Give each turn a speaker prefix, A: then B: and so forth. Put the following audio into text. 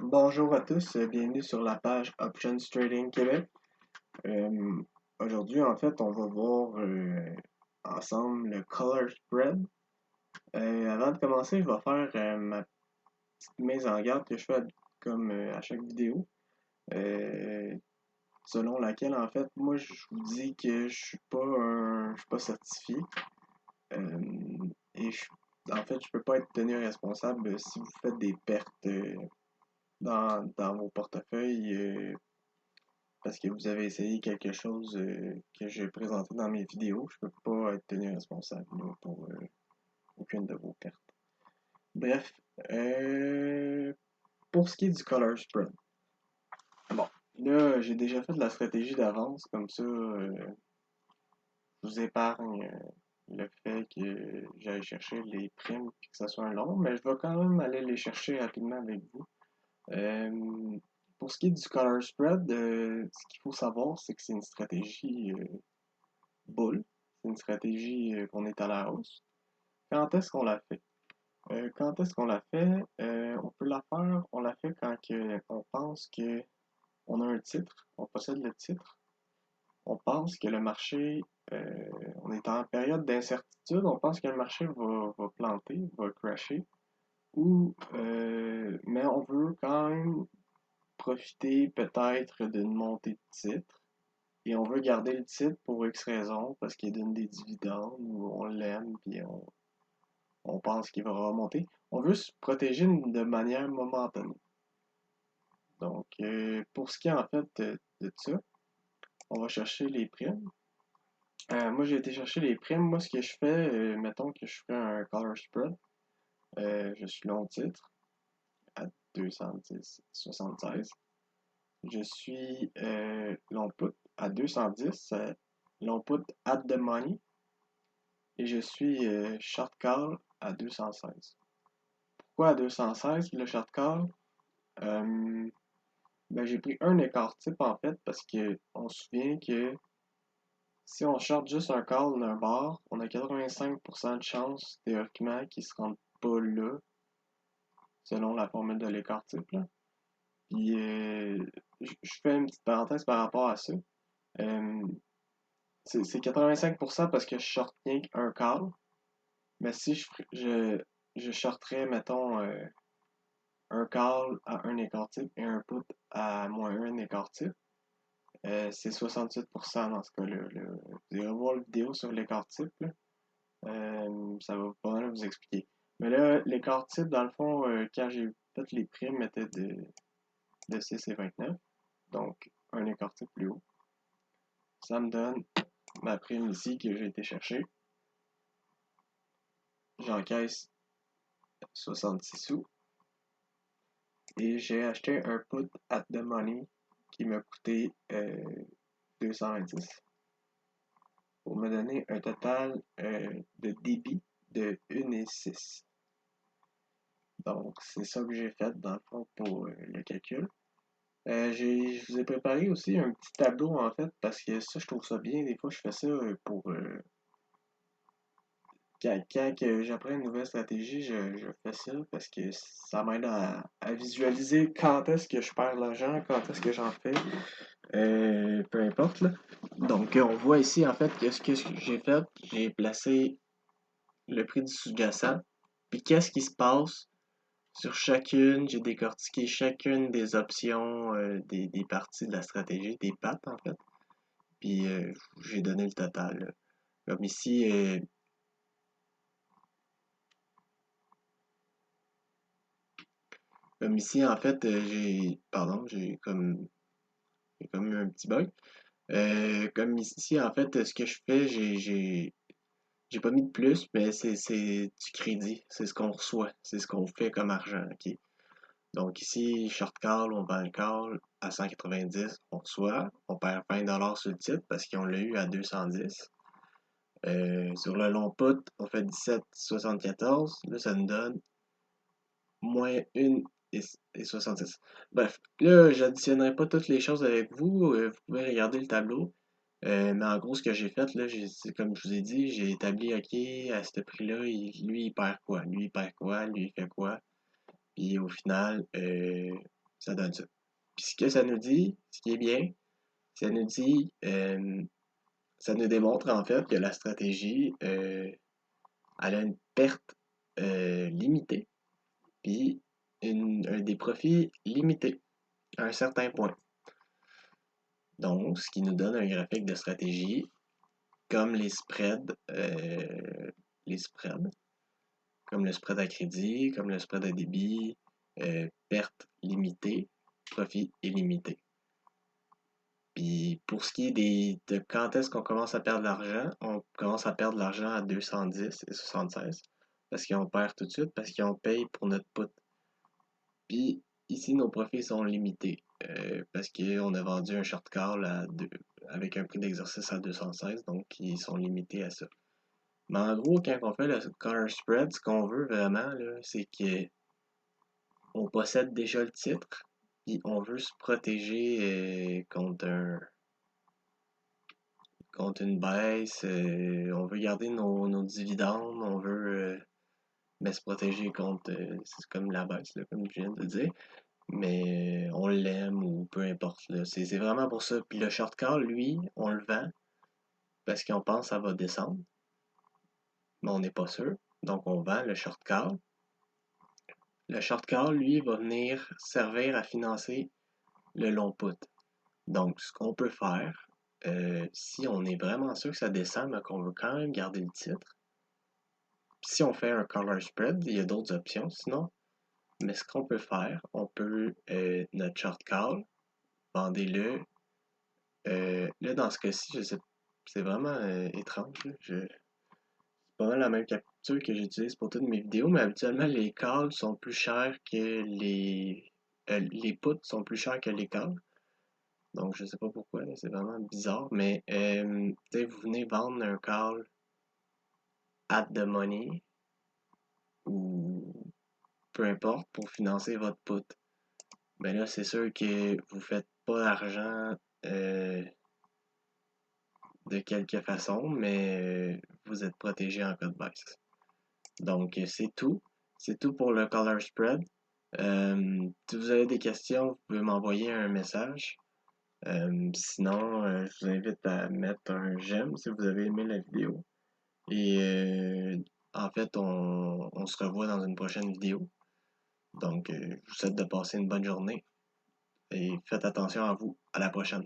A: Bonjour à tous, bienvenue sur la page Options Trading Québec. Euh, Aujourd'hui, en fait, on va voir ensemble le Color Spread. Avant de commencer, je vais faire ma petite mise en garde que je fais comme à chaque vidéo, euh, selon laquelle, en fait, moi, je vous dis que je suis pas certifié. Et en fait, je peux pas être tenu responsable si vous faites des pertes dans vos portefeuilles. Parce que vous avez essayé quelque chose que j'ai présenté dans mes vidéos. Je peux pas être tenu responsable là, pour aucune de vos pertes. Bref, pour ce qui est du color spread, bon, là, j'ai déjà fait de la stratégie d'avance, comme ça, je vous épargne le fait que j'aille chercher les primes et que ça soit un long, mais je vais quand même aller les chercher rapidement avec vous. Pour ce qui est du color spread, ce qu'il faut savoir, c'est que c'est une stratégie bull. C'est une stratégie qu'on est à la hausse. Quand est-ce qu'on la fait? Quand est-ce qu'on la fait? On peut la faire, on la fait quand on pense que on a un titre, on possède le titre, on pense que le marché, on est en période d'incertitude, on pense que le marché va planter, va crasher, mais on veut quand même profiter peut-être d'une montée de titre. Et on veut garder le titre pour X raisons, parce qu'il donne des dividendes, ou on l'aime, puis on pense qu'il va remonter. On veut se protéger de manière momentanée. Donc, pour ce qui est en fait de ça, on va chercher les primes. Moi, j'ai été chercher les primes. Moi, ce que je fais, mettons que je fais un color spread, je suis long titre à 210,76. Je suis long put à 210, long put at the money, et je suis short call à 216. Pourquoi à 216 le short call? Euh, ben, j'ai pris un écart type en fait parce que on se souvient que si on short juste un call d'un bar, on a 85% de chance théoriquement qu'il se rende pas là selon la formule de l'écart type là. Puis je fais une petite parenthèse par rapport à ça. Euh, c'est 85% parce que je short rien qu'un call, mais si je shorterais mettons un call à un écart type et un put à moins un écart type, c'est 68% dans ce cas-là. Là. Vous irez voir la vidéo sur l'écart type, là. Ça va pas mal vous expliquer. Mais là, l'écart type, dans le fond, quand j'ai fait les primes, était de 6 et 29. Donc, un écart type plus haut. Ça me donne ma prime ici que j'ai été chercher. J'encaisse 66 sous. Et j'ai acheté un put at the money qui m'a coûté 220 pour me donner un total de débit de 1,6. Donc, c'est ça que j'ai fait dans le fond pour le calcul. Je vous ai préparé aussi un petit tableau en fait, parce que ça, je trouve ça bien. Des fois, je fais ça pour quand j'apprends une nouvelle stratégie, je fais ça parce que ça m'aide à visualiser quand est-ce que je perds l'argent, quand est-ce que j'en fais, peu importe là. Donc, on voit ici en fait que ce que j'ai fait, j'ai placé le prix du sous-jacent. Puis qu'est-ce qui se passe sur chacune, j'ai décortiqué chacune des options, des parties de la stratégie, des pattes en fait. Puis j'ai donné le total, là. Comme ici, en fait, pardon, j'ai comme eu un petit bug. Comme ici, en fait, ce que je fais, j'ai pas mis de plus, mais c'est du crédit. C'est ce qu'on reçoit. C'est ce qu'on fait comme argent, ok? Donc ici, short call, on vend le call à 190, on reçoit, on perd 20$ sur le titre parce qu'on l'a eu à 210. Sur le long put, on fait 17,74. Là, ça nous donne moins 1 et 66. Bref, là, j'additionnerai pas toutes les choses avec vous. Vous pouvez regarder le tableau. Mais en gros, ce que j'ai fait, là, c'est comme je vous ai dit, j'ai établi, OK, à ce prix-là, lui, il perd quoi? Lui, il perd quoi? Lui, il fait quoi? Puis au final, ça donne ça. Puis ce que ça nous dit, ce qui est bien, ça nous dit, ça nous démontre en fait que la stratégie, elle a une perte limitée, puis des profits limités à un certain point. Donc, ce qui nous donne un graphique de stratégie comme les spreads, comme le spread à crédit, comme le spread à débit, perte limitée, profit illimité. Puis pour ce qui est de quand est-ce qu'on commence à perdre de l'argent, on commence à perdre de l'argent à 210 et 76 parce qu'on perd tout de suite, parce qu'on paye pour notre put. Puis ici, nos profits sont limités parce qu'on a vendu un short call avec un prix d'exercice à 216, donc ils sont limités à ça. Mais en gros, quand on fait le color spread, ce qu'on veut vraiment, là, c'est qu'on possède déjà le titre, puis on veut se protéger contre une baisse, on veut garder nos dividendes, on veut se protéger contre, c'est comme la baisse, là, comme je viens de le dire, mais on l'aime ou peu importe. C'est vraiment pour ça. Puis le short call, lui, on le vend parce qu'on pense que ça va descendre, mais on n'est pas sûr. Donc on vend le short call. Le short call, lui, va venir servir à financer le long put. Donc, ce qu'on peut faire, si on est vraiment sûr que ça descend, mais qu'on veut quand même garder le titre, si on fait un color spread, il y a d'autres options sinon. Mais ce qu'on peut faire, on peut, notre short call, vendez-le. Là, dans ce cas-ci, je sais, c'est vraiment étrange. C'est pas mal la même capture que j'utilise pour toutes mes vidéos, mais habituellement, les calls sont plus chers que les puts sont plus chers que les calls. Donc, je sais pas pourquoi, c'est vraiment bizarre, mais vous venez vendre un call at the money ou peu importe pour financer votre put. Ben là, c'est sûr que vous faites pas d'argent de quelque façon, mais vous êtes protégé en cas de baisse. Donc, c'est tout. C'est tout pour le color spread. Si vous avez des questions, vous pouvez m'envoyer un message. Sinon, je vous invite à mettre un j'aime si vous avez aimé la vidéo. Et en fait, on se revoit dans une prochaine vidéo. Donc, je vous souhaite de passer une bonne journée et faites attention à vous. À la prochaine.